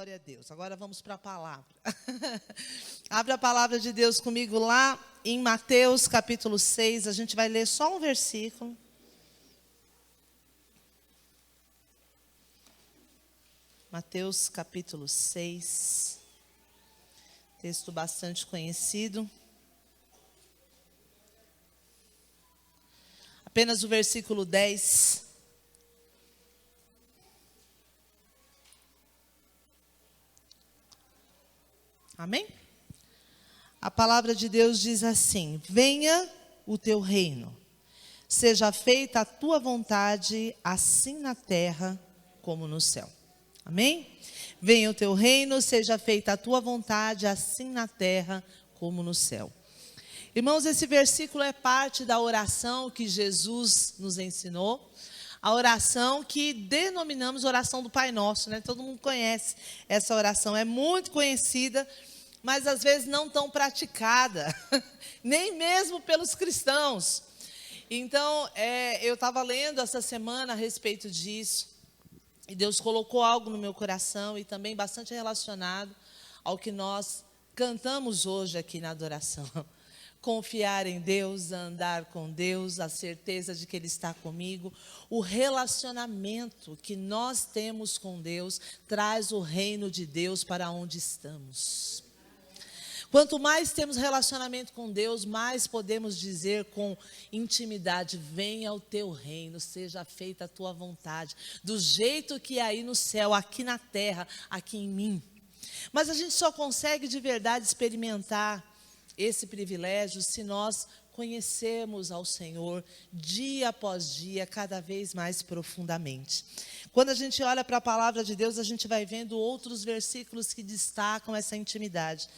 Glória a Deus. Agora vamos para a palavra. Abra a palavra de Deus comigo lá em Mateus capítulo 6. A gente vai ler só um versículo. Mateus capítulo 6. Texto bastante conhecido. Apenas o versículo 10. Amém? A palavra de Deus diz assim: venha o teu reino, seja feita a tua vontade, assim na terra como no céu. Amém? Venha o teu reino, seja feita a tua vontade, assim na terra como no céu. Irmãos, esse versículo é parte da oração que Jesus nos ensinou. A oração que denominamos oração do Pai Nosso, né? Todo mundo conhece essa oração, é muito conhecida, mas às vezes não tão praticada, nem mesmo pelos cristãos. Então, eu estava lendo essa semana a respeito disso, e Deus colocou algo no meu coração, e também bastante relacionado ao que nós cantamos hoje aqui na adoração. Confiar em Deus, andar com Deus, a certeza de que Ele está comigo. O relacionamento que nós temos com Deus traz o reino de Deus para onde estamos. Quanto mais temos relacionamento com Deus, mais podemos dizer com intimidade: venha o teu reino, seja feita a tua vontade, do jeito que é aí no céu, aqui na terra, aqui em mim. Mas a gente só consegue de verdade experimentar esse privilégio se nós conhecermos ao Senhor dia após dia, cada vez mais profundamente. Quando a gente olha para a palavra de Deus, a gente vai vendo outros versículos que destacam essa intimidade.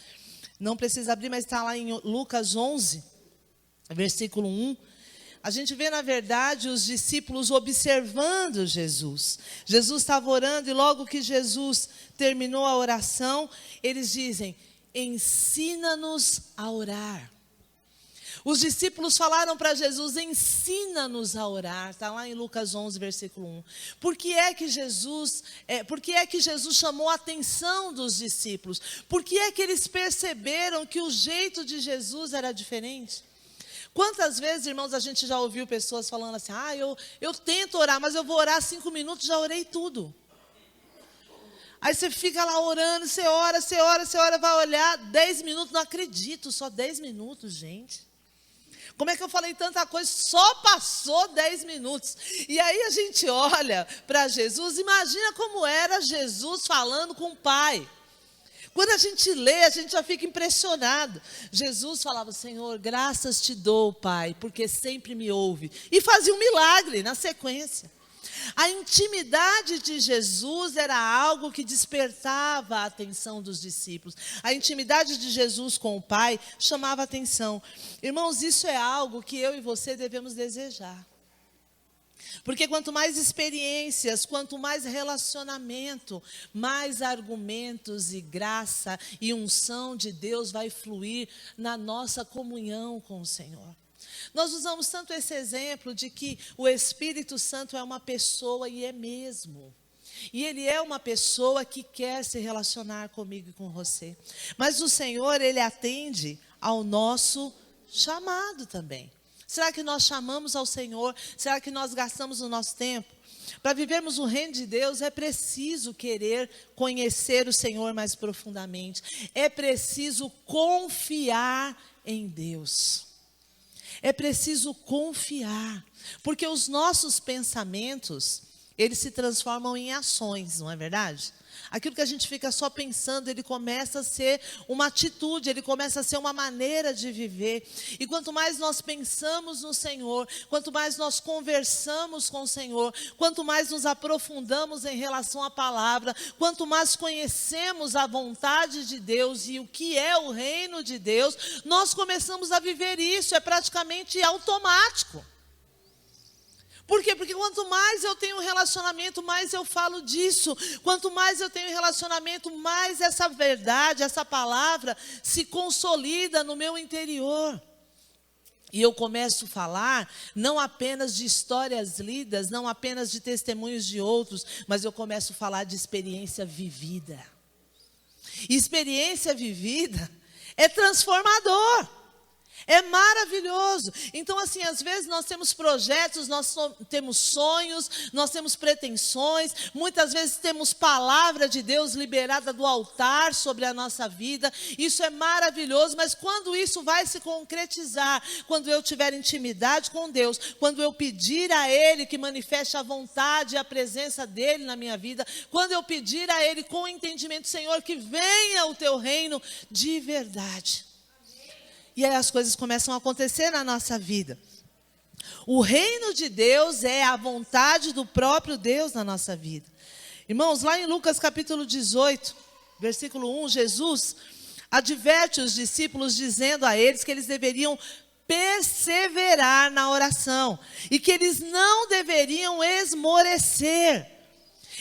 Não precisa abrir, mas está lá em Lucas 11, versículo 1. A gente vê, na verdade, os discípulos observando Jesus. Jesus estava orando e logo que Jesus terminou a oração, eles dizem: ensina-nos a orar. Os discípulos falaram para Jesus: ensina-nos a orar. Está lá em Lucas 11, versículo 1. Por que é que Jesus chamou a atenção dos discípulos? Por que é que eles perceberam que o jeito de Jesus era diferente? Quantas vezes, irmãos, a gente já ouviu pessoas falando assim: eu tento orar, mas eu vou orar 5 minutos, já orei tudo. Aí você fica lá orando, você ora, vai olhar, 10 minutos, não acredito, só 10 minutos, gente. Como é que eu falei tanta coisa? Só passou 10 minutos. E aí a gente olha para Jesus, imagina como era Jesus falando com o Pai. Quando a gente lê, a gente já fica impressionado. Jesus falava: Senhor, graças te dou, Pai, porque sempre me ouve. E fazia um milagre na sequência. A intimidade de Jesus era algo que despertava a atenção dos discípulos. A intimidade de Jesus com o Pai chamava a atenção. Irmãos, isso é algo que eu e você devemos desejar. Porque quanto mais experiências, quanto mais relacionamento, mais argumentos e graça e unção de Deus vai fluir na nossa comunhão com o Senhor. Nós usamos tanto esse exemplo de que o Espírito Santo é uma pessoa, e é mesmo. E Ele é uma pessoa que quer se relacionar comigo e com você. Mas o Senhor, Ele atende ao nosso chamado também. Será que nós chamamos ao Senhor? Será que nós gastamos o nosso tempo? Para vivermos o reino de Deus, é preciso querer conhecer o Senhor mais profundamente. É preciso confiar em Deus. É preciso confiar, porque os nossos pensamentos, eles se transformam em ações, não é verdade? Aquilo que a gente fica só pensando, ele começa a ser uma atitude, ele começa a ser uma maneira de viver. E quanto mais nós pensamos no Senhor, quanto mais nós conversamos com o Senhor, quanto mais nos aprofundamos em relação à palavra, quanto mais conhecemos a vontade de Deus e o que é o reino de Deus, nós começamos a viver isso, é praticamente automático. Por quê? Porque quanto mais eu tenho relacionamento, mais eu falo disso. Quanto mais eu tenho relacionamento, mais essa verdade, essa palavra se consolida no meu interior. E eu começo a falar não apenas de histórias lidas, não apenas de testemunhos de outros, mas eu começo a falar de experiência vivida. Experiência vivida é transformador. É maravilhoso. Então, assim, às vezes nós temos projetos, temos sonhos, nós temos pretensões, muitas vezes temos palavra de Deus liberada do altar sobre a nossa vida. Isso é maravilhoso, mas quando isso vai se concretizar, quando eu tiver intimidade com Deus, quando eu pedir a Ele que manifeste a vontade e a presença dEle na minha vida, quando eu pedir a Ele com entendimento, Senhor, que venha o Teu reino de verdade. E aí as coisas começam a acontecer na nossa vida. O reino de Deus é a vontade do próprio Deus na nossa vida. Irmãos, lá em Lucas capítulo 18, versículo 1, Jesus adverte os discípulos dizendo a eles que eles deveriam perseverar na oração e que eles não deveriam esmorecer.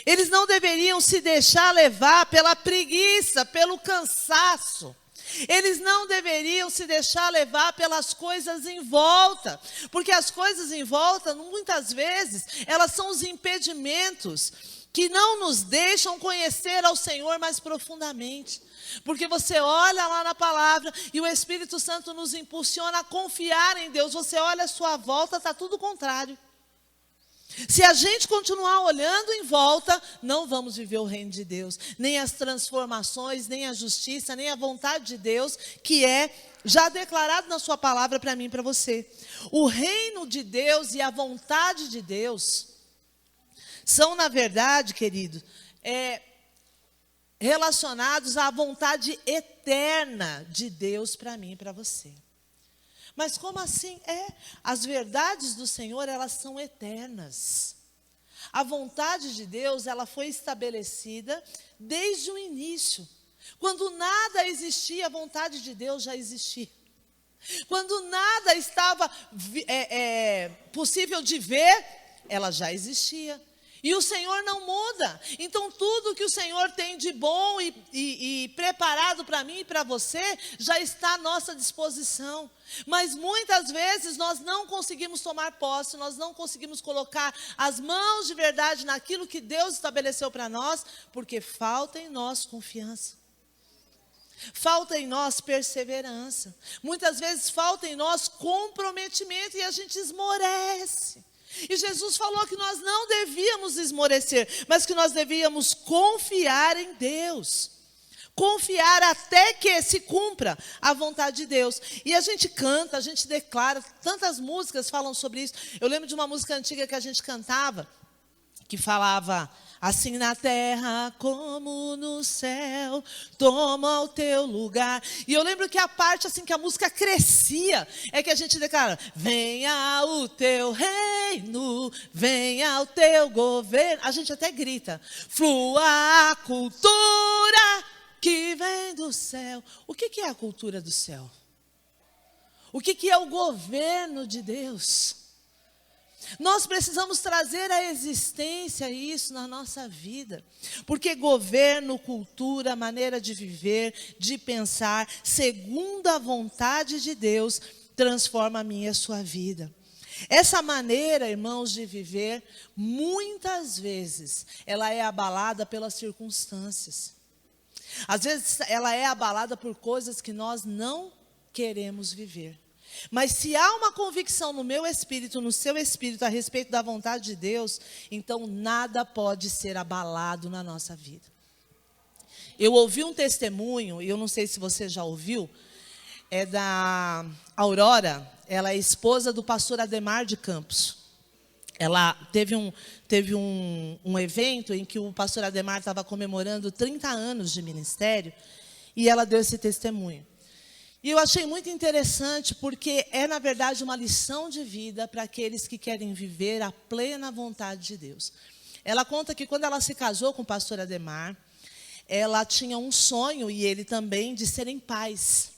Eles não deveriam se deixar levar pela preguiça, pelo cansaço. Eles não deveriam se deixar levar pelas coisas em volta, porque as coisas em volta, muitas vezes, elas são os impedimentos que não nos deixam conhecer ao Senhor mais profundamente. Porque você olha lá na palavra e o Espírito Santo nos impulsiona a confiar em Deus. Você olha à sua volta, está tudo contrário. Se a gente continuar olhando em volta, não vamos viver o reino de Deus, nem as transformações, nem a justiça, nem a vontade de Deus, que é já declarado na sua palavra para mim e para você. O reino de Deus e a vontade de Deus são, na verdade, querido, relacionados à vontade eterna de Deus para mim e para você. Mas como assim? As verdades do Senhor, elas são eternas. A vontade de Deus, ela foi estabelecida desde o início. Quando nada existia, a vontade de Deus já existia. Quando nada estava possível de ver, ela já existia. E o Senhor não muda. Então, tudo que o Senhor tem de bom e preparado para mim e para você, já está à nossa disposição. Mas muitas vezes nós não conseguimos tomar posse, nós não conseguimos colocar as mãos de verdade naquilo que Deus estabeleceu para nós, porque falta em nós confiança. Falta em nós perseverança. Muitas vezes falta em nós comprometimento e a gente esmorece. E Jesus falou que nós não devíamos esmorecer, mas que nós devíamos confiar em Deus. Confiar até que se cumpra a vontade de Deus. E a gente canta, a gente declara, tantas músicas falam sobre isso. Eu lembro de uma música antiga que a gente cantava, que falava: assim na terra como no céu, toma o teu lugar. E eu lembro que a parte assim que a música crescia, é que a gente declara: venha o teu reino, venha o teu governo. A gente até grita: flua a cultura que vem do céu. O que é a cultura do céu? O que é o governo de Deus? Nós precisamos trazer à existência isso na nossa vida, porque governo, cultura, maneira de viver, de pensar, segundo a vontade de Deus, transforma a minha e a sua vida. Essa maneira, irmãos, de viver, muitas vezes, ela é abalada pelas circunstâncias. Às vezes, ela é abalada por coisas que nós não queremos viver. Mas se há uma convicção no meu espírito, no seu espírito, a respeito da vontade de Deus, então nada pode ser abalado na nossa vida. Eu ouvi um testemunho, e eu não sei se você já ouviu, é da Aurora. Ela é esposa do pastor Ademar de Campos. Ela teve um evento em que o pastor Ademar estava comemorando 30 anos de ministério, e ela deu esse testemunho. E eu achei muito interessante, porque é, na verdade, uma lição de vida para aqueles que querem viver a plena vontade de Deus. Ela conta que quando ela se casou com o pastor Ademar, ela tinha um sonho, e ele também, de serem pais.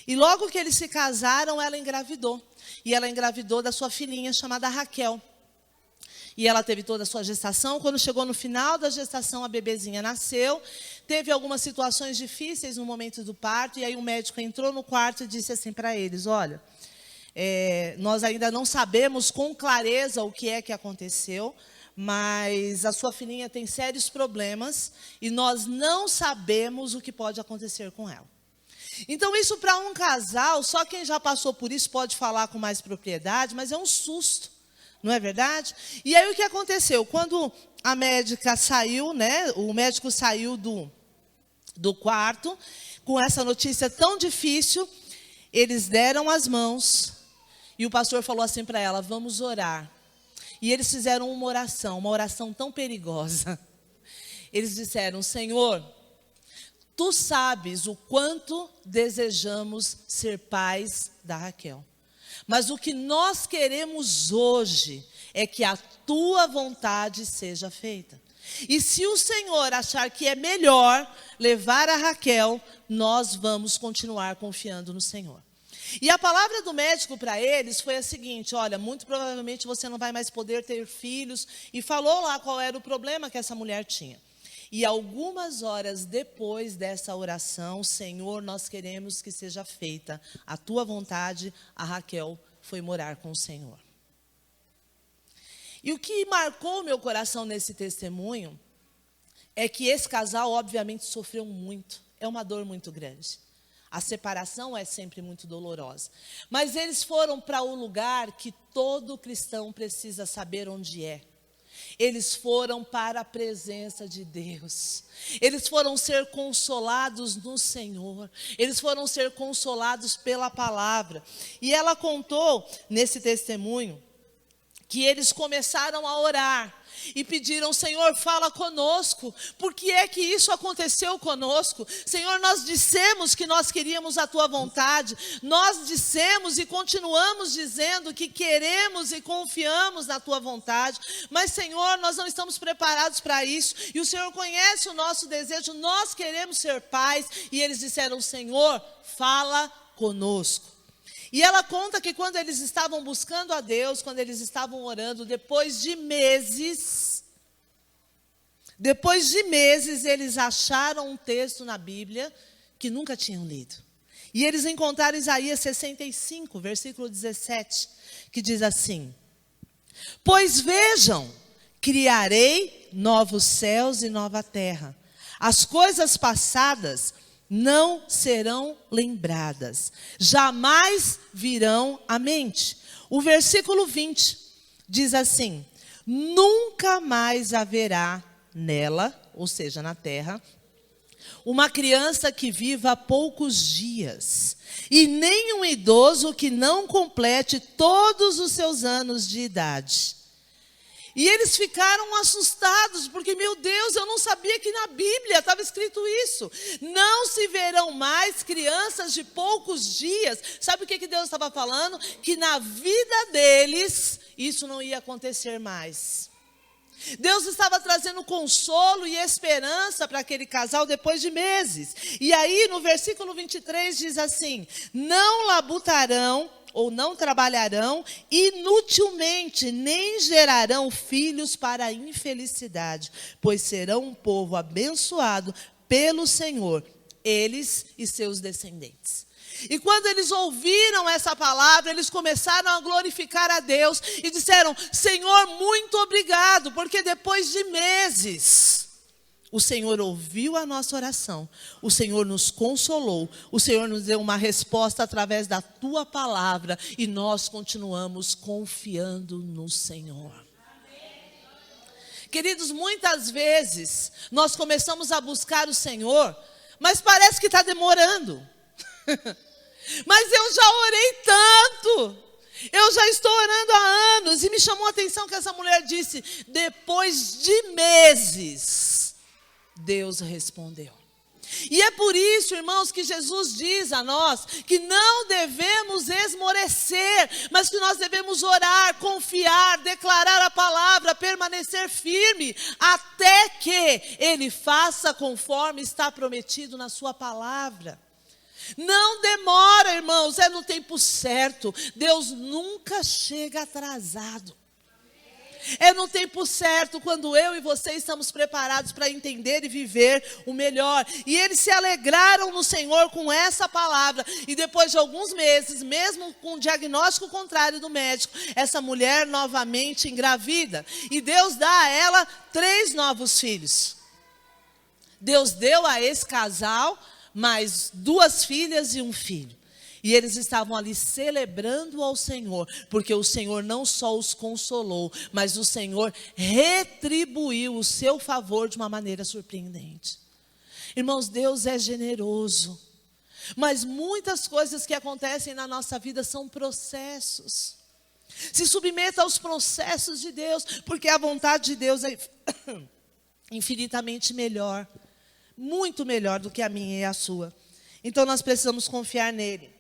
E logo que eles se casaram, ela engravidou. E ela engravidou da sua filhinha, chamada Raquel. E ela teve toda a sua gestação. Quando chegou no final da gestação, a bebezinha nasceu. Teve algumas situações difíceis no momento do parto. E aí o médico entrou no quarto e disse assim para eles: olha, nós ainda não sabemos com clareza o que é que aconteceu, mas a sua filhinha tem sérios problemas e nós não sabemos o que pode acontecer com ela. Então, isso para um casal, só quem já passou por isso pode falar com mais propriedade, mas é um susto, não é verdade? E aí o que aconteceu? Quando a médica saiu, né, o médico saiu do quarto, com essa notícia tão difícil, eles deram as mãos e o pastor falou assim para ela: vamos orar. E eles fizeram uma oração tão perigosa. Eles disseram: Senhor, Tu sabes o quanto desejamos ser pais da Raquel. Mas o que nós queremos hoje é que a Tua vontade seja feita. E se o Senhor achar que é melhor levar a Raquel, nós vamos continuar confiando no Senhor. E a palavra do médico para eles foi a seguinte: olha, muito provavelmente você não vai mais poder ter filhos. E falou lá qual era o problema que essa mulher tinha. E algumas horas depois dessa oração: Senhor, nós queremos que seja feita a Tua vontade, a Raquel foi morar com o Senhor. E o que marcou meu coração nesse testemunho é que esse casal, obviamente, sofreu muito. É uma dor muito grande. A separação é sempre muito dolorosa. Mas eles foram para o lugar que todo cristão precisa saber onde é. Eles foram para a presença de Deus. Eles foram ser consolados no Senhor. Eles foram ser consolados pela palavra. E ela contou nesse testemunho que eles começaram a orar e pediram: Senhor, fala conosco. Por que é que isso aconteceu conosco? Senhor, nós dissemos que nós queríamos a Tua vontade. Nós dissemos e continuamos dizendo que queremos e confiamos na Tua vontade. Mas, Senhor, nós não estamos preparados para isso. E o Senhor conhece o nosso desejo. Nós queremos ser pais. E eles disseram: Senhor, fala conosco. E ela conta que quando eles estavam buscando a Deus, quando eles estavam orando, depois de meses, eles acharam um texto na Bíblia que nunca tinham lido. E eles encontraram Isaías 65, versículo 17, que diz assim: Pois vejam, criarei novos céus e nova terra. As coisas passadas não serão lembradas, jamais virão à mente. O versículo 20 diz assim: nunca mais haverá nela, ou seja, na terra, uma criança que viva poucos dias, e nem um idoso que não complete todos os seus anos de idade. E eles ficaram assustados, porque, meu Deus, eu não sabia que na Bíblia estava escrito isso. Não se verão mais crianças de poucos dias. Sabe o que Deus estava falando? Que na vida deles, isso não ia acontecer mais. Deus estava trazendo consolo e esperança para aquele casal depois de meses. E aí, no versículo 23, diz assim: não labutarão, ou não trabalharão inutilmente, nem gerarão filhos para a infelicidade, pois serão um povo abençoado pelo Senhor, eles e seus descendentes. E quando eles ouviram essa palavra, eles começaram a glorificar a Deus e disseram: Senhor, muito obrigado, porque depois de meses o Senhor ouviu a nossa oração, o Senhor nos consolou, o Senhor nos deu uma resposta através da Tua palavra, e nós continuamos confiando no Senhor. Amém. Queridos, muitas vezes nós começamos a buscar o Senhor, mas parece que está demorando. Mas eu já orei tanto, eu já estou orando há anos, e me chamou a atenção que essa mulher disse: depois de meses, Deus respondeu. E é por isso, irmãos, que Jesus diz a nós que não devemos esmorecer, mas que nós devemos orar, confiar, declarar a palavra, permanecer firme, até que Ele faça conforme está prometido na sua palavra. Não demora, irmãos, é no tempo certo. Deus nunca chega atrasado. É no tempo certo, quando eu e você estamos preparados para entender e viver o melhor. E eles se alegraram no Senhor com essa palavra. E depois de alguns meses, mesmo com o diagnóstico contrário do médico, essa mulher novamente engravida. E Deus dá a ela 3 novos filhos. Deus deu a esse casal mais 2 filhas e um filho. E eles estavam ali celebrando ao Senhor, porque o Senhor não só os consolou, mas o Senhor retribuiu o seu favor de uma maneira surpreendente. Irmãos, Deus é generoso, mas muitas coisas que acontecem na nossa vida são processos. Se submeta aos processos de Deus, porque a vontade de Deus é infinitamente melhor, muito melhor do que a minha e a sua. Então nós precisamos confiar nele.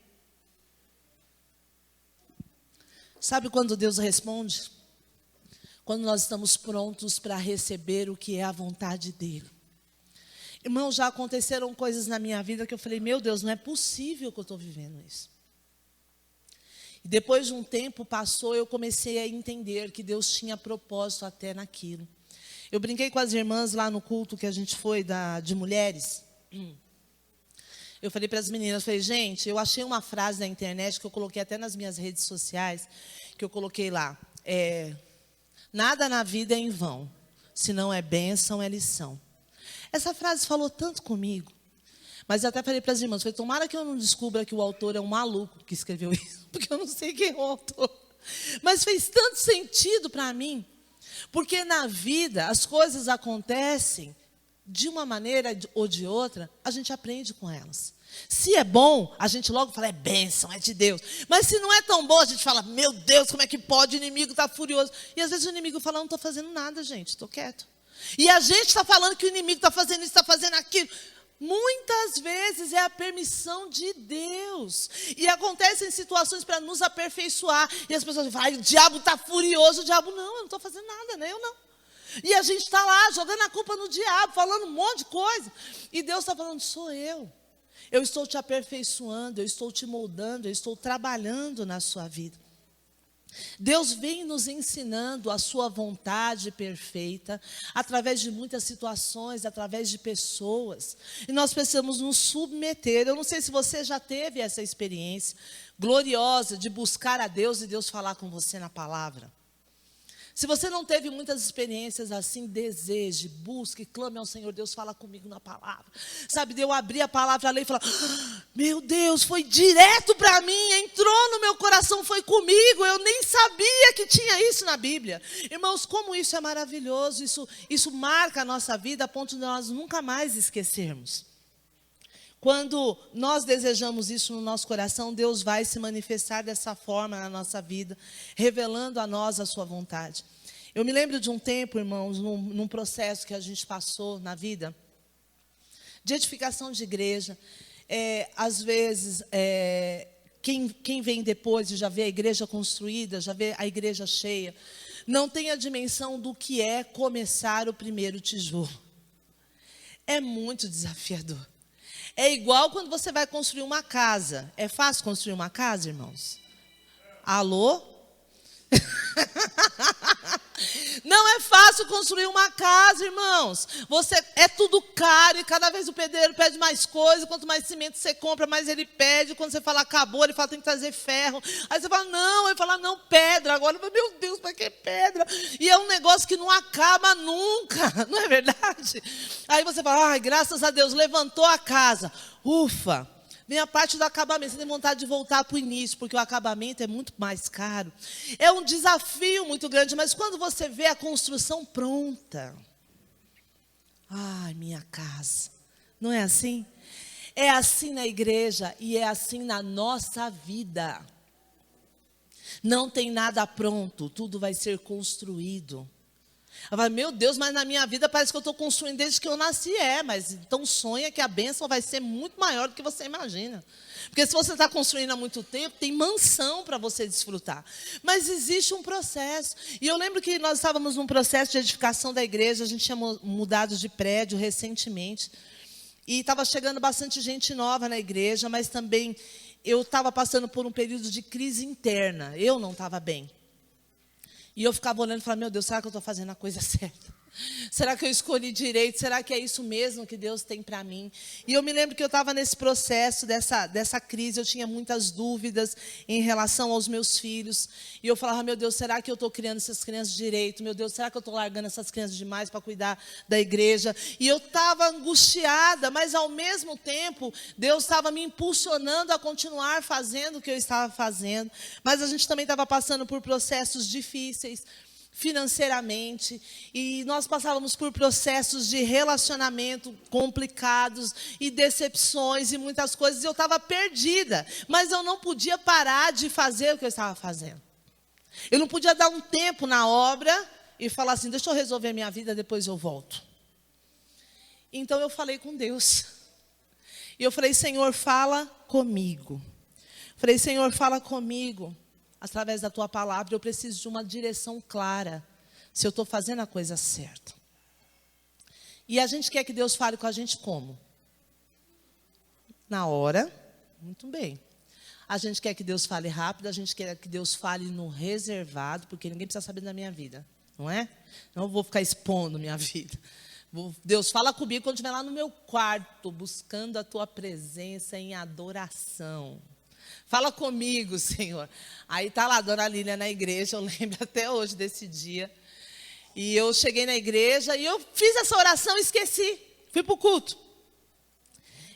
Sabe quando Deus responde? Quando nós estamos prontos para receber o que é a vontade dele. Irmão, já aconteceram coisas na minha vida que eu falei, meu Deus, não é possível que eu estou vivendo isso. E depois de um tempo passou, eu comecei a entender que Deus tinha propósito até naquilo. Eu brinquei com as irmãs lá no culto que a gente foi de mulheres. Eu falei para as meninas, falei, gente, eu achei uma frase na internet que eu coloquei até nas minhas redes sociais, que eu coloquei lá, nada na vida é em vão, se não é bênção, é lição. Essa frase falou tanto comigo, mas eu até falei para as irmãs, falei, tomara que eu não descubra que o autor é um maluco que escreveu isso, porque eu não sei quem é o autor. Mas fez tanto sentido para mim, porque na vida as coisas acontecem, de uma maneira ou de outra, a gente aprende com elas. Se é bom, a gente logo fala, é bênção, é de Deus. Mas se não é tão bom, a gente fala, meu Deus, como é que pode, o inimigo está furioso. E às vezes o inimigo fala, não estou fazendo nada, gente, estou quieto. E a gente está falando que o inimigo está fazendo isso, está fazendo aquilo. Muitas vezes é a permissão de Deus. E acontecem situações para nos aperfeiçoar. E as pessoas falam, o diabo está furioso. O diabo, não, eu não estou fazendo nada, nem eu não. E a gente está lá, jogando a culpa no diabo, falando um monte de coisa. E Deus está falando, sou eu. Eu estou te aperfeiçoando, eu estou te moldando, eu estou trabalhando na sua vida. Deus vem nos ensinando a sua vontade perfeita, através de muitas situações, através de pessoas. E nós precisamos nos submeter. Eu não sei se você já teve essa experiência gloriosa de buscar a Deus e Deus falar com você na palavra. Se você não teve muitas experiências assim, deseje, busque, clame ao Senhor, Deus fala comigo na palavra. Sabe, de eu abrir a palavra, ler e falar, meu Deus, foi direto para mim, entrou no meu coração, foi comigo, eu nem sabia que tinha isso na Bíblia. Irmãos, como isso é maravilhoso, isso marca a nossa vida a ponto de nós nunca mais esquecermos. Quando nós desejamos isso no nosso coração, Deus vai se manifestar dessa forma na nossa vida, revelando a nós a sua vontade. Eu me lembro de um tempo, irmãos, num processo que a gente passou na vida, de edificação de igreja. Às vezes, quem vem depois e já vê a igreja construída, já vê a igreja cheia, não tem a dimensão do que é começar o primeiro tijolo. É muito desafiador. É igual quando você vai construir uma casa. É fácil construir uma casa, irmãos? Alô? Não é fácil construir uma casa, irmãos. É tudo caro e cada vez o pedreiro pede mais coisa. Quanto mais cimento você compra, mais ele pede. Quando você fala acabou, ele fala tem que trazer ferro. Aí você fala não, ele fala não, pedra. Agora, meu Deus, para que pedra? E é um negócio que não acaba nunca, não é verdade? Aí você fala, ai, graças a Deus, levantou a casa. Ufa! Vem a parte do acabamento, você tem vontade de voltar para o início, porque o acabamento é muito mais caro. É um desafio muito grande, mas quando você vê a construção pronta, ai, minha casa, não é assim? É assim na igreja e é assim na nossa vida. Não tem nada pronto, tudo vai ser construído. Eu falo, meu Deus, mas na minha vida parece que eu estou construindo desde que eu nasci. Mas então sonha que a bênção vai ser muito maior do que você imagina. Porque se você está construindo há muito tempo, tem mansão para você desfrutar. Mas existe um processo. E eu lembro que nós estávamos num processo de edificação da igreja, a gente tinha mudado de prédio recentemente. E estava chegando bastante gente nova na igreja, mas também eu estava passando por um período de crise interna. Eu não estava bem. E eu ficava olhando e falava, meu Deus, será que eu estou fazendo a coisa certa? Será que eu escolhi direito? Será que é isso mesmo que Deus tem para mim? E eu me lembro que eu estava nesse processo dessa crise, eu tinha muitas dúvidas em relação aos meus filhos. E eu falava, meu Deus, será que eu estou criando essas crianças direito? Meu Deus, será que eu estou largando essas crianças demais para cuidar da igreja? E eu estava angustiada, mas ao mesmo tempo, Deus estava me impulsionando a continuar fazendo o que eu estava fazendo. Mas a gente também estava passando por processos difíceis financeiramente, e nós passávamos por processos de relacionamento complicados e decepções e muitas coisas, e eu estava perdida, mas eu não podia parar de fazer o que eu estava fazendo. Eu não podia dar um tempo na obra e falar assim, deixa eu resolver a minha vida, depois eu volto. Então eu falei com Deus, e eu falei, Senhor, fala comigo. Falei, Senhor, fala comigo. Através da tua palavra, eu preciso de uma direção clara, se eu estou fazendo a coisa certa. E a gente quer que Deus fale com a gente como? Na hora, muito bem. A gente quer que Deus fale rápido, a gente quer que Deus fale no reservado, porque ninguém precisa saber da minha vida, não é? Não vou ficar expondo minha vida. Deus, fala comigo quando estiver lá no meu quarto, buscando a tua presença em adoração. Fala comigo, Senhor. Aí está lá a dona Lília na igreja, eu lembro até hoje desse dia. E eu cheguei na igreja e eu fiz essa oração e esqueci. Fui para o culto.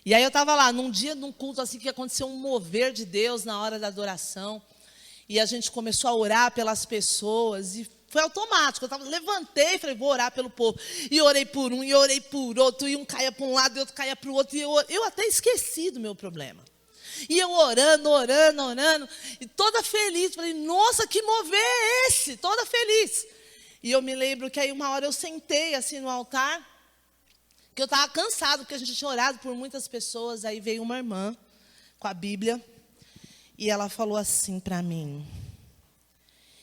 E aí eu estava lá, num dia, num culto assim, que aconteceu um mover de Deus na hora da adoração. E a gente começou a orar pelas pessoas e foi automático. Levantei e falei, vou orar pelo povo. E orei por um, e orei por outro, e um caia para um lado, e outro caia para o outro. E eu até esqueci do meu problema. E eu orando, e toda feliz. Falei, nossa, que mover é esse? Toda feliz. E eu me lembro que aí uma hora eu sentei assim no altar, que eu estava cansado, porque a gente tinha orado por muitas pessoas. Aí veio uma irmã com a Bíblia, e ela falou assim para mim,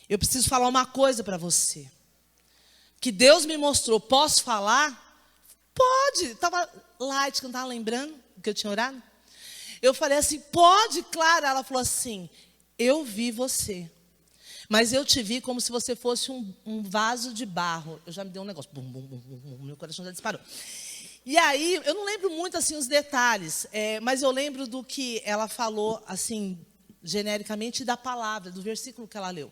eu preciso falar uma coisa para você, que Deus me mostrou, posso falar? Pode. Estava light, que eu não estava lembrando que eu tinha orado. Eu falei assim, pode, claro. Ela falou assim, eu vi você, mas eu te vi como se você fosse um vaso de barro. Eu já me dei um negócio, bum, bum, bum, bum, meu coração já disparou. E aí, eu não lembro muito assim os detalhes, mas eu lembro do que ela falou, assim, genericamente, da palavra, do versículo que ela leu.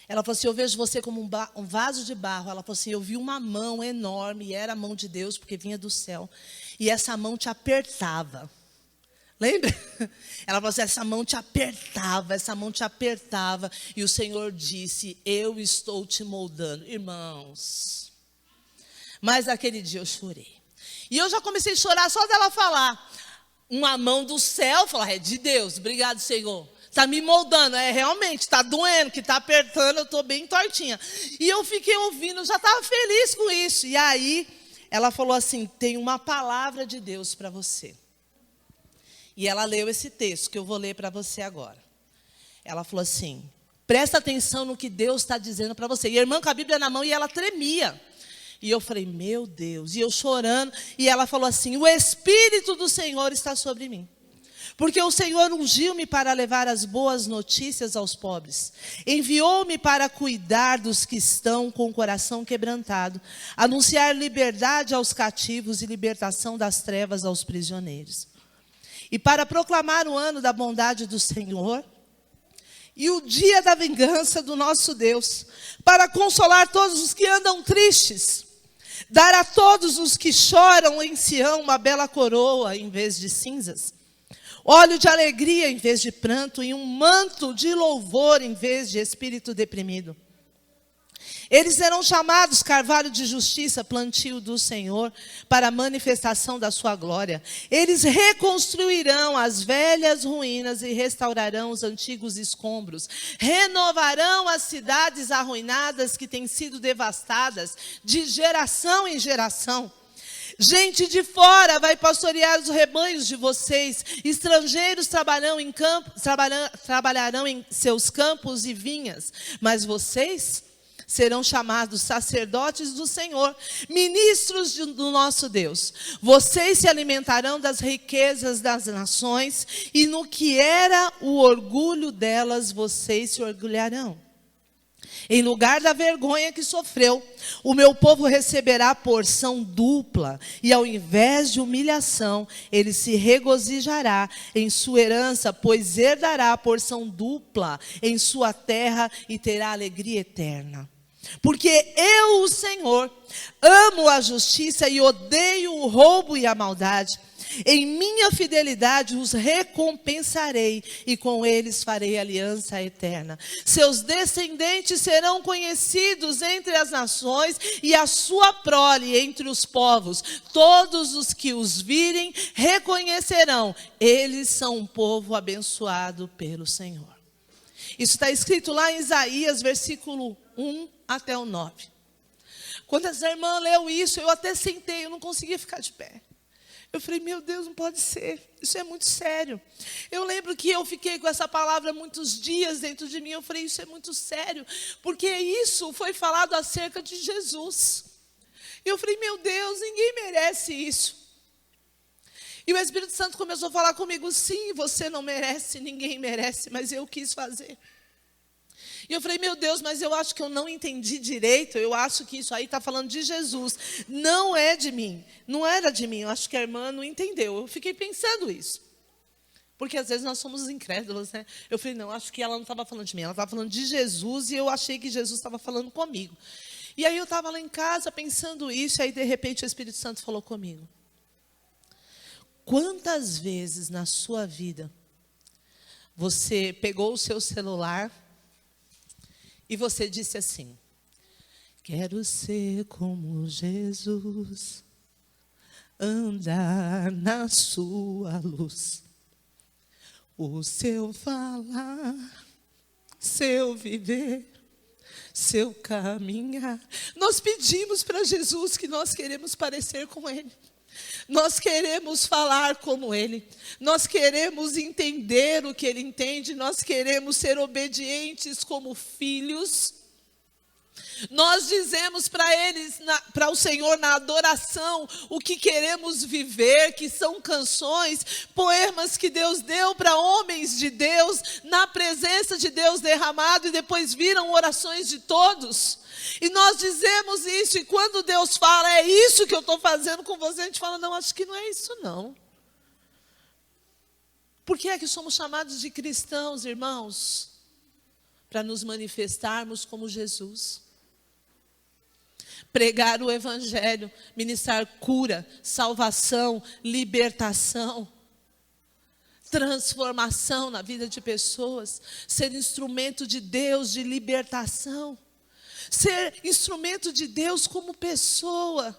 Ela falou assim, eu vejo você como um vaso de barro. Ela falou assim, eu vi uma mão enorme, e era a mão de Deus, porque vinha do céu, e essa mão te apertava. Lembra? Ela falou assim, essa mão te apertava, e o Senhor disse, eu estou te moldando. Irmãos, mas aquele dia eu chorei. E eu já comecei a chorar só dela falar. Uma mão do céu, falar, é de Deus, obrigado, Senhor. Está me moldando, realmente, está doendo, que está apertando, eu estou bem tortinha. E eu fiquei ouvindo, eu já estava feliz com isso. E aí, ela falou assim, tem uma palavra de Deus para você. E ela leu esse texto que eu vou ler para você agora. Ela falou assim, presta atenção no que Deus está dizendo para você. E a irmã com a Bíblia na mão e ela tremia. E eu falei, meu Deus. E eu chorando. E ela falou assim, o Espírito do Senhor está sobre mim. Porque o Senhor ungiu-me para levar as boas notícias aos pobres. Enviou-me para cuidar dos que estão com o coração quebrantado. Anunciar liberdade aos cativos e libertação das trevas aos prisioneiros. E para proclamar o ano da bondade do Senhor e o dia da vingança do nosso Deus, para consolar todos os que andam tristes, dar a todos os que choram em Sião uma bela coroa em vez de cinzas, óleo de alegria em vez de pranto e um manto de louvor em vez de espírito deprimido. Eles serão chamados carvalho de justiça, plantio do Senhor, para a manifestação da sua glória. Eles reconstruirão as velhas ruínas e restaurarão os antigos escombros. Renovarão as cidades arruinadas que têm sido devastadas de geração em geração. Gente de fora vai pastorear os rebanhos de vocês. Estrangeiros trabalharão em seus campos e vinhas. Mas vocês serão chamados sacerdotes do Senhor, ministros do nosso Deus. Vocês se alimentarão das riquezas das nações, e no que era o orgulho delas, vocês se orgulharão. Em lugar da vergonha que sofreu, o meu povo receberá porção dupla, e ao invés de humilhação, ele se regozijará em sua herança, pois herdará a porção dupla em sua terra e terá alegria eterna. Porque eu, o Senhor, amo a justiça e odeio o roubo e a maldade. Em minha fidelidade os recompensarei e com eles farei aliança eterna. Seus descendentes serão conhecidos entre as nações e a sua prole entre os povos. Todos os que os virem reconhecerão, eles são um povo abençoado pelo Senhor. Isso está escrito lá em Isaías, versículo 1 até o 9. Quando essa irmã leu isso, eu até sentei, eu não conseguia ficar de pé. Eu falei, meu Deus, não pode ser, isso é muito sério. Eu lembro que eu fiquei com essa palavra muitos dias dentro de mim, eu falei, isso é muito sério, porque isso foi falado acerca de Jesus. E eu falei, meu Deus, ninguém merece isso. E o Espírito Santo começou a falar comigo, sim, você não merece, ninguém merece, mas eu quis fazer. E eu falei, meu Deus, mas eu acho que eu não entendi direito, eu acho que isso aí está falando de Jesus, não é de mim, não era de mim, eu acho que a irmã não entendeu, eu fiquei pensando isso. Porque às vezes nós somos incrédulos, né? Eu falei, não, acho que ela não estava falando de mim, ela estava falando de Jesus e eu achei que Jesus estava falando comigo. E aí eu estava lá em casa pensando isso, e aí de repente o Espírito Santo falou comigo. Quantas vezes na sua vida você pegou o seu celular e você disse assim, quero ser como Jesus, andar na sua luz, o seu falar, seu viver, seu caminhar. Nós pedimos para Jesus que nós queremos parecer com Ele. Nós queremos falar como Ele, nós queremos entender o que Ele entende, nós queremos ser obedientes como filhos. Nós dizemos para eles, para o Senhor na adoração, o que queremos viver, que são canções, poemas que Deus deu para homens de Deus, na presença de Deus derramado, e depois viram orações de todos. E nós dizemos isso, e quando Deus fala, é isso que eu estou fazendo com você, a gente fala, não, acho que não é isso não. Por que é que somos chamados de cristãos, irmãos? Para nos manifestarmos como Jesus. Pregar o evangelho, ministrar cura, salvação, libertação, transformação na vida de pessoas, ser instrumento de Deus de libertação. Ser instrumento de Deus como pessoa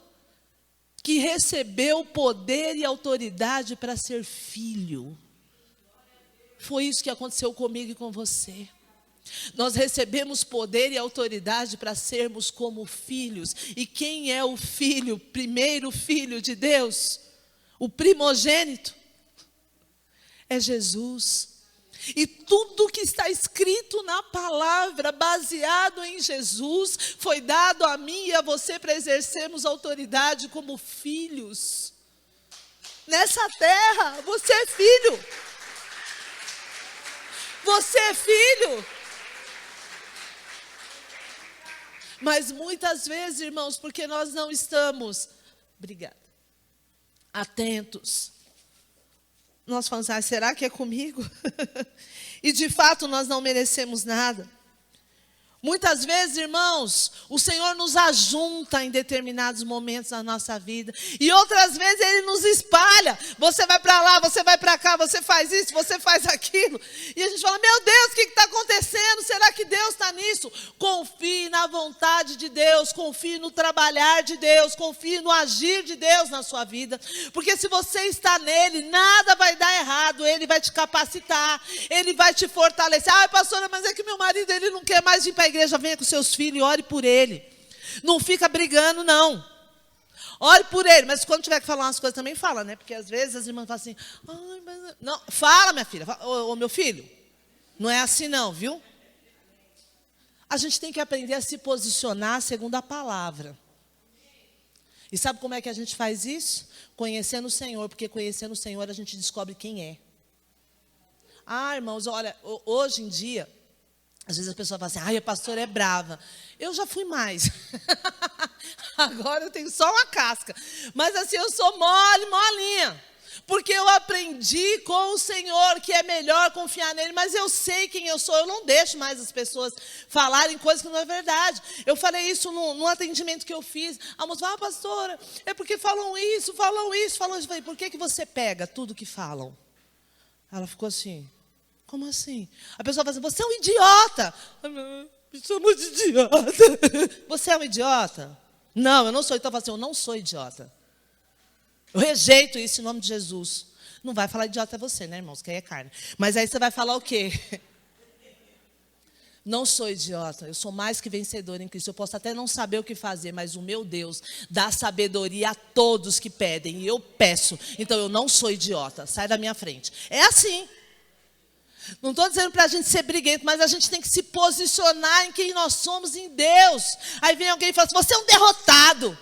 que recebeu poder e autoridade para ser filho. Foi isso que aconteceu comigo e com você. Nós recebemos poder e autoridade para sermos como filhos. E quem é o filho, primeiro filho de Deus? O primogênito? É Jesus. E tudo que está escrito na palavra, baseado em Jesus, foi dado a mim e a você para exercermos autoridade como filhos. Nessa terra, você é filho. Você é filho. Mas muitas vezes, irmãos, porque nós não estamos, obrigada, atentos, nós falamos, será que é comigo? E de fato nós não merecemos nada. Muitas vezes, irmãos, o Senhor nos ajunta em determinados momentos da nossa vida. E outras vezes Ele nos espalha. Você vai para lá, você vai para cá, você faz isso, você faz aquilo. E a gente fala, meu Deus, o que está acontecendo? Será que Deus está nisso? Confie na vontade de Deus, confie no trabalhar de Deus, confie no agir de Deus na sua vida. Porque se você está nele, nada vai dar errado. Ele vai te capacitar, Ele vai te fortalecer. Pastora, mas é que meu marido, ele não quer mais ir para a igreja. Venha com seus filhos e ore por ele. Não fica brigando, não. Ore por ele, mas quando tiver que falar umas coisas também fala, né? Porque às vezes as irmãs falam assim, mas... não, fala, minha filha, ô meu filho, não é assim não, viu? A gente tem que aprender a se posicionar segundo a palavra. E sabe como é que a gente faz isso? Conhecendo o Senhor, porque conhecendo o Senhor a gente descobre quem é. Irmãos, olha, hoje em dia, Às vezes a pessoa fala assim, ai, a pastora é brava. Eu já fui mais. Agora eu tenho só uma casca. Mas assim, eu sou mole, molinha. Porque eu aprendi com o Senhor que é melhor confiar nele, mas eu sei quem eu sou, eu não deixo mais as pessoas falarem coisas que não é verdade. Eu falei isso no atendimento que eu fiz. A moça falou, pastora, é porque falam isso. Eu falei, por que você pega tudo que falam? Ela ficou assim, como assim? A pessoa fala assim, você é um idiota. Me chama de idiota. Você é um idiota? Não, eu não sou. Então eu falo assim, eu não sou idiota. Eu rejeito isso em nome de Jesus. Não vai falar idiota você, né, irmãos? Que aí é carne. Mas aí você vai falar o quê? Não sou idiota. Eu sou mais que vencedor em Cristo. Eu posso até não saber o que fazer, mas o meu Deus dá sabedoria a todos que pedem. E eu peço. Então eu não sou idiota. Sai da minha frente. É assim. Não estou dizendo para a gente ser briguento, mas a gente tem que se posicionar em quem nós somos em Deus. Aí vem alguém e fala assim, você é um derrotado.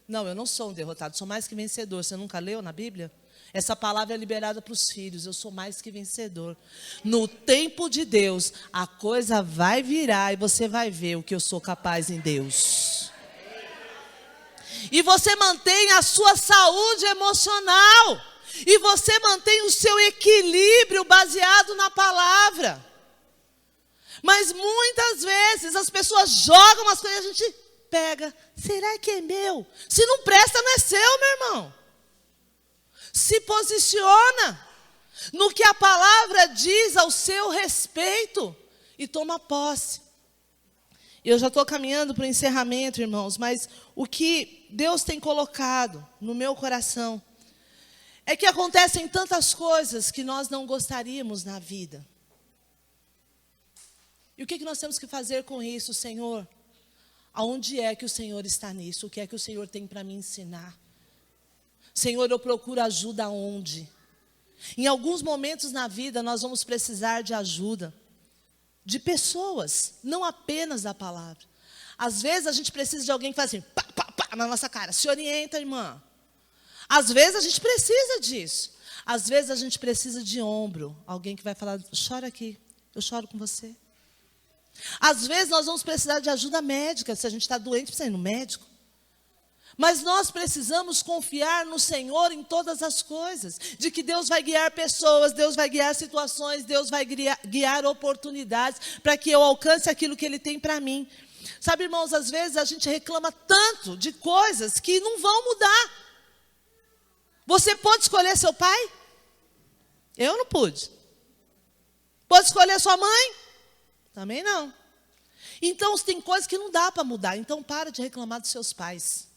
Não, eu não sou um derrotado, sou mais que vencedor. Você nunca leu na Bíblia? Essa palavra é liberada para os filhos. Eu sou mais que vencedor. No tempo de Deus, a coisa vai virar e você vai ver o que eu sou capaz em Deus. E você mantém a sua saúde emocional. E você mantém o seu equilíbrio baseado na palavra. Mas muitas vezes as pessoas jogam as coisas e a gente pega. Será que é meu? Se não presta, não é seu, meu irmão. Se posiciona no que a palavra diz ao seu respeito e toma posse. Eu já estou caminhando para o encerramento, irmãos, mas o que Deus tem colocado no meu coração é que acontecem tantas coisas que nós não gostaríamos na vida. E o que nós temos que fazer com isso, Senhor? Aonde é que o Senhor está nisso? O que é que o Senhor tem para me ensinar? Senhor, eu procuro ajuda aonde? Em alguns momentos na vida nós vamos precisar de ajuda. De pessoas, não apenas da palavra. Às vezes a gente precisa de alguém que faz assim, pá, pá, pá, na nossa cara. Se orienta, irmã. Às vezes a gente precisa disso. Às vezes a gente precisa de ombro. Alguém que vai falar, chora aqui, eu choro com você. Às vezes nós vamos precisar de ajuda médica. Se a gente está doente, precisa ir no médico. Mas nós precisamos confiar no Senhor em todas as coisas. De que Deus vai guiar pessoas, Deus vai guiar situações, Deus vai guiar oportunidades para que eu alcance aquilo que Ele tem para mim. Sabe, irmãos, às vezes a gente reclama tanto de coisas que não vão mudar. Você pode escolher seu pai? Eu não pude. Pode escolher sua mãe? Também não. Então, tem coisas que não dá para mudar. Então, para de reclamar dos seus pais.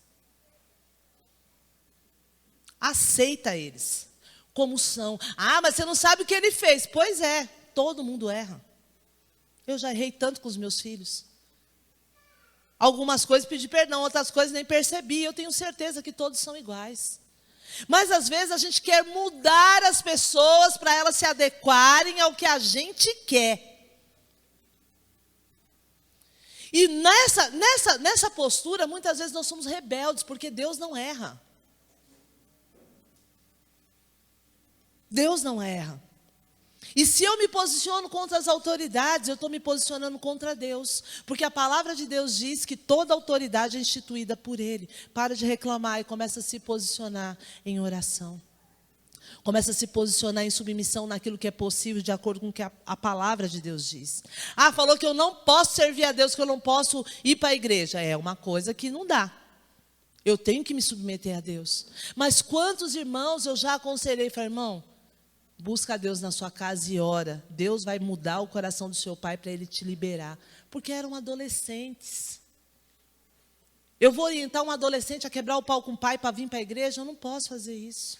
Aceita eles como são. Ah, mas você não sabe o que ele fez. Pois é, todo mundo erra. Eu já errei tanto com os meus filhos. Algumas coisas pedi perdão, outras coisas nem percebi. Eu tenho certeza que todos são iguais. Mas às vezes a gente quer mudar as pessoas para elas se adequarem ao que a gente quer. E nessa postura, muitas vezes nós somos rebeldes, porque Deus não erra. Deus não erra. E se eu me posiciono contra as autoridades, eu estou me posicionando contra Deus. Porque a palavra de Deus diz que toda autoridade é instituída por Ele. Para de reclamar e começa a se posicionar em oração. Começa a se posicionar em submissão naquilo que é possível, de acordo com o que a palavra de Deus diz. Ah, falou que eu não posso servir a Deus, que eu não posso ir para a igreja. É uma coisa que não dá. Eu tenho que me submeter a Deus. Mas quantos irmãos eu já aconselhei, falei, irmão, busca a Deus na sua casa e ora. Deus vai mudar o coração do seu pai para ele te liberar. Porque eram adolescentes. Eu vou orientar um adolescente a quebrar o pau com o pai para vir para a igreja? Eu não posso fazer isso.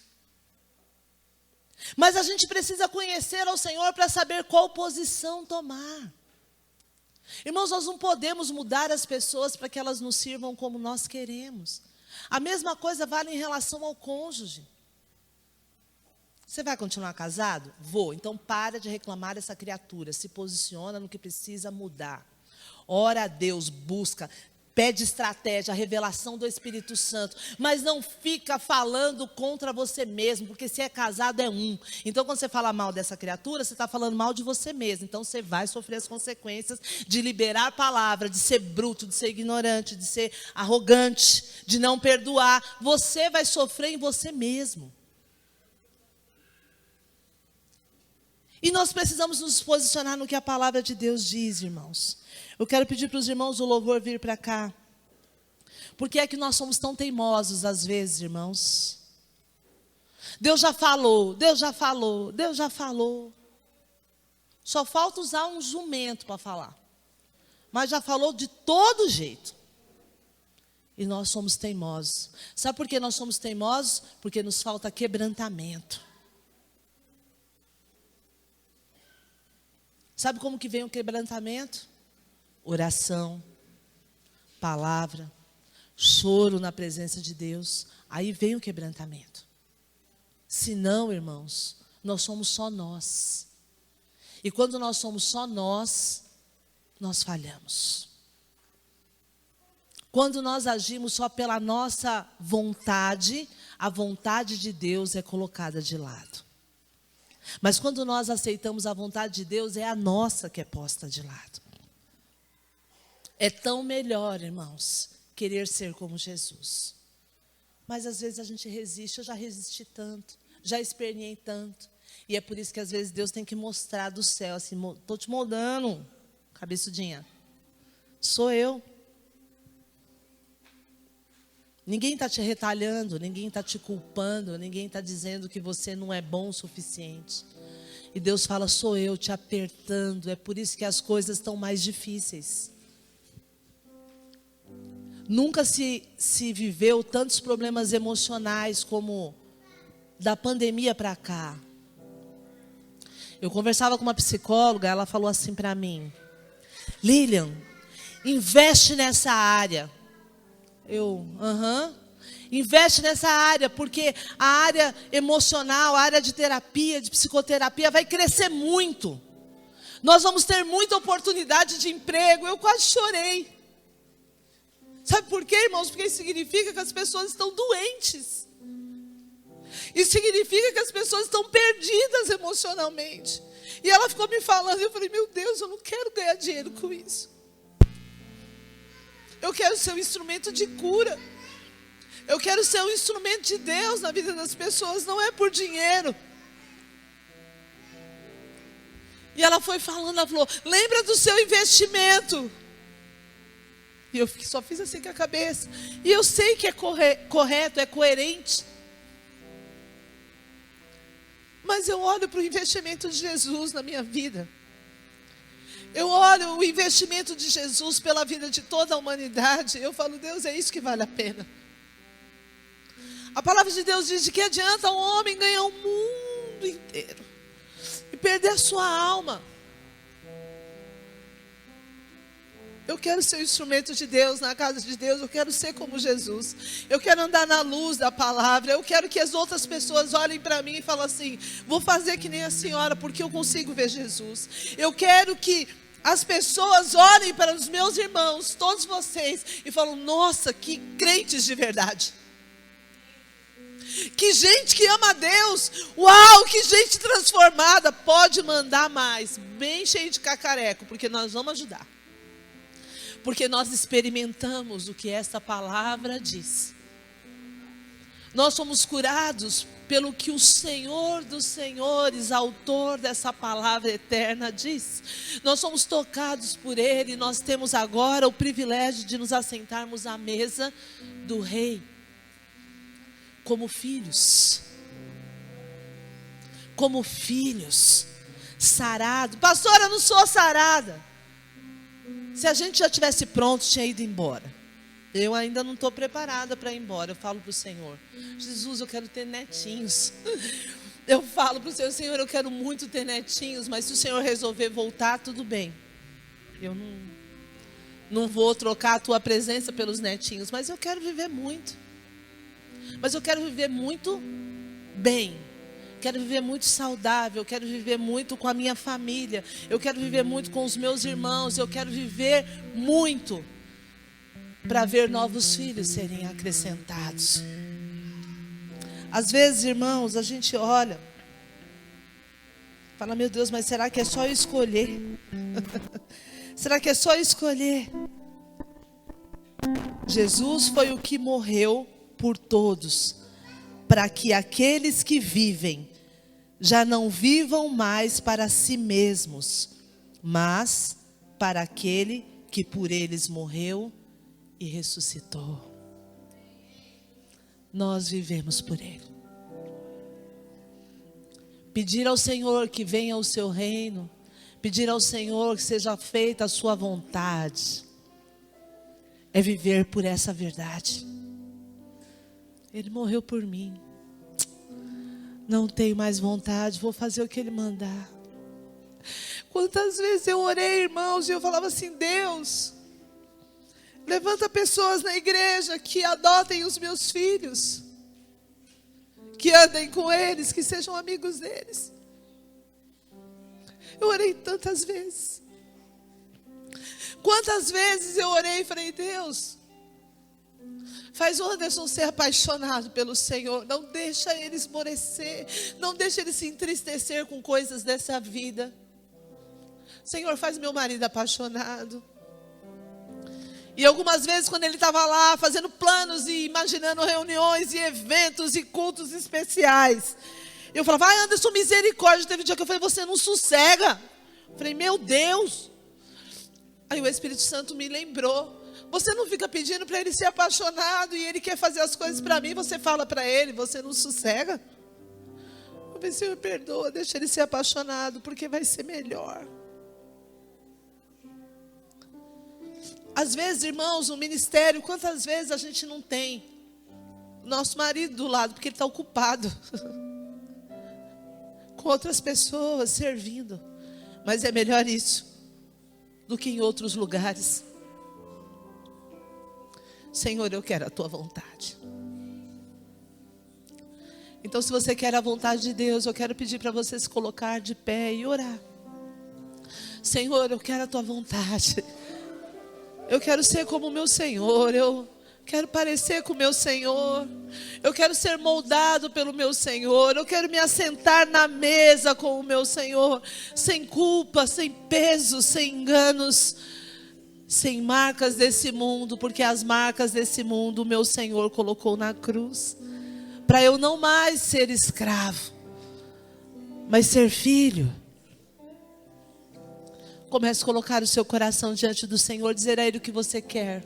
Mas a gente precisa conhecer ao Senhor para saber qual posição tomar. Irmãos, nós não podemos mudar as pessoas para que elas nos sirvam como nós queremos. A mesma coisa vale em relação ao cônjuge. Você vai continuar casado? Vou. Então para de reclamar dessa criatura. Se posiciona no que precisa mudar. Ora a Deus, busca. Pede estratégia, a revelação do Espírito Santo. Mas não fica falando contra você mesmo, porque se é casado é um. Então, quando você fala mal dessa criatura, você está falando mal de você mesmo. Então, você vai sofrer as consequências de liberar a palavra, de ser bruto, de ser ignorante, de ser arrogante, de não perdoar. Você vai sofrer em você mesmo. E nós precisamos nos posicionar no que a palavra de Deus diz, irmãos. Eu quero pedir para os irmãos do louvor vir para cá. Por que é que nós somos tão teimosos às vezes, irmãos? Deus já falou, Deus já falou, Deus já falou. Só falta usar um jumento para falar. Mas já falou de todo jeito. E nós somos teimosos. Sabe por que nós somos teimosos? Porque nos falta quebrantamento. Sabe como que vem o quebrantamento? Oração, palavra, choro na presença de Deus. Aí vem o quebrantamento. Se não, irmãos, nós somos só nós. E quando nós somos só nós falhamos. Quando nós agimos só pela nossa vontade, a vontade de Deus é colocada de lado. Mas quando nós aceitamos a vontade de Deus, é a nossa que é posta de lado. É tão melhor, irmãos, querer ser como Jesus. Mas às vezes a gente resiste. Eu já resisti tanto, já esperneei tanto. E é por isso que às vezes Deus tem que mostrar do céu, assim, estou te moldando, cabeçudinha. Sou eu. Ninguém está te retalhando, ninguém está te culpando, ninguém está dizendo que você não é bom o suficiente. E Deus fala, sou eu te apertando. É por isso que as coisas estão mais difíceis. Nunca se viveu tantos problemas emocionais como da pandemia para cá. Eu conversava com uma psicóloga, ela falou assim para mim, Lilian, investe nessa área. Investe nessa área, porque a área emocional, a área de terapia, de psicoterapia vai crescer muito. Nós vamos ter muita oportunidade de emprego. Eu quase chorei. Sabe por quê, irmãos? Porque isso significa que as pessoas estão doentes. Isso significa que as pessoas estão perdidas emocionalmente. E ela ficou me falando, eu falei, meu Deus, eu não quero ganhar dinheiro com isso. Eu quero ser um instrumento de cura. Eu quero ser um instrumento de Deus na vida das pessoas, não é por dinheiro. E ela foi falando, ela falou, lembra do seu investimento. E eu só fiz assim com a cabeça. E eu sei que é correto, é coerente. Mas eu olho para o investimento de Jesus na minha vida. Eu olho o investimento de Jesus pela vida de toda a humanidade. Eu falo, Deus, é isso que vale a pena. A palavra de Deus diz que adianta um homem ganhar o mundo inteiro e perder a sua alma. Eu quero ser o instrumento de Deus na casa de Deus. Eu quero ser como Jesus. Eu quero andar na luz da palavra. Eu quero que as outras pessoas olhem para mim e falem assim, vou fazer que nem a senhora, porque eu consigo ver Jesus. Eu quero que as pessoas olhem para os meus irmãos, todos vocês, e falam, nossa, que crentes de verdade. Que gente que ama a Deus. Uau, que gente transformada. Pode mandar mais, bem cheio de cacareco, porque nós vamos ajudar. Porque nós experimentamos o que esta palavra diz. Nós somos curados pelo que o Senhor dos Senhores, autor dessa palavra eterna, diz. Nós somos tocados por Ele. Nós temos agora o privilégio de nos assentarmos à mesa do Rei. Como filhos. Como filhos. Sarado. Pastora, eu não sou sarada. Se a gente já tivesse pronto, tinha ido embora. Eu ainda não estou preparada para ir embora. Eu falo para o Senhor, Jesus, eu quero ter netinhos. Eu falo para o Senhor, Senhor, eu quero muito ter netinhos, mas se o Senhor resolver voltar, tudo bem. Eu não vou trocar a tua presença pelos netinhos, mas eu quero viver muito. Mas eu quero viver muito bem. Quero viver muito saudável, eu quero viver muito com a minha família, eu quero viver muito com os meus irmãos, eu quero viver muito para ver novos filhos serem acrescentados. Às vezes, irmãos, a gente olha, fala, meu Deus, mas será que é só eu escolher? Será que é só escolher? Jesus foi o que morreu por todos, para que aqueles que vivem já não vivam mais para si mesmos, mas para aquele que por eles morreu e ressuscitou. Nós vivemos por Ele. Pedir ao Senhor que venha o seu reino, pedir ao Senhor que seja feita a sua vontade, é viver por essa verdade. Ele morreu por mim. Não tenho mais vontade, vou fazer o que Ele mandar. Quantas vezes eu orei, irmãos, e eu falava assim, Deus, levanta pessoas na igreja que adotem os meus filhos, que andem com eles, que sejam amigos deles. Eu orei tantas vezes. Quantas vezes eu orei e falei, Deus, faz o Anderson ser apaixonado pelo Senhor. Não deixa ele esmorecer. Não deixa ele se entristecer com coisas dessa vida. Senhor, faz meu marido apaixonado. E algumas vezes quando ele estava lá fazendo planos e imaginando reuniões e eventos e cultos especiais, eu falava, ai Anderson, misericórdia. Teve um dia que eu falei, você não sossega. Eu falei, meu Deus. Aí o Espírito Santo me lembrou. Você não fica pedindo para ele ser apaixonado e ele quer fazer as coisas para mim, você fala para ele, você não sossega? Eu falei, Senhor, perdoa, deixa ele ser apaixonado, porque vai ser melhor. Às vezes, irmãos, no ministério, quantas vezes a gente não tem nosso marido do lado, porque ele está ocupado com outras pessoas, servindo. Mas é melhor isso do que em outros lugares. Senhor, eu quero a tua vontade. Então, se você quer a vontade de Deus, eu quero pedir para você se colocar de pé e orar. Senhor, eu quero a tua vontade. Eu quero ser como o meu Senhor. Eu quero parecer com o meu Senhor. Eu quero ser moldado pelo meu Senhor. Eu quero me assentar na mesa com o meu Senhor, sem culpa, sem peso, sem enganos, sem marcas desse mundo, porque as marcas desse mundo o meu Senhor colocou na cruz, para eu não mais ser escravo, mas ser filho. Comece a colocar o seu coração diante do Senhor, dizer a Ele o que você quer.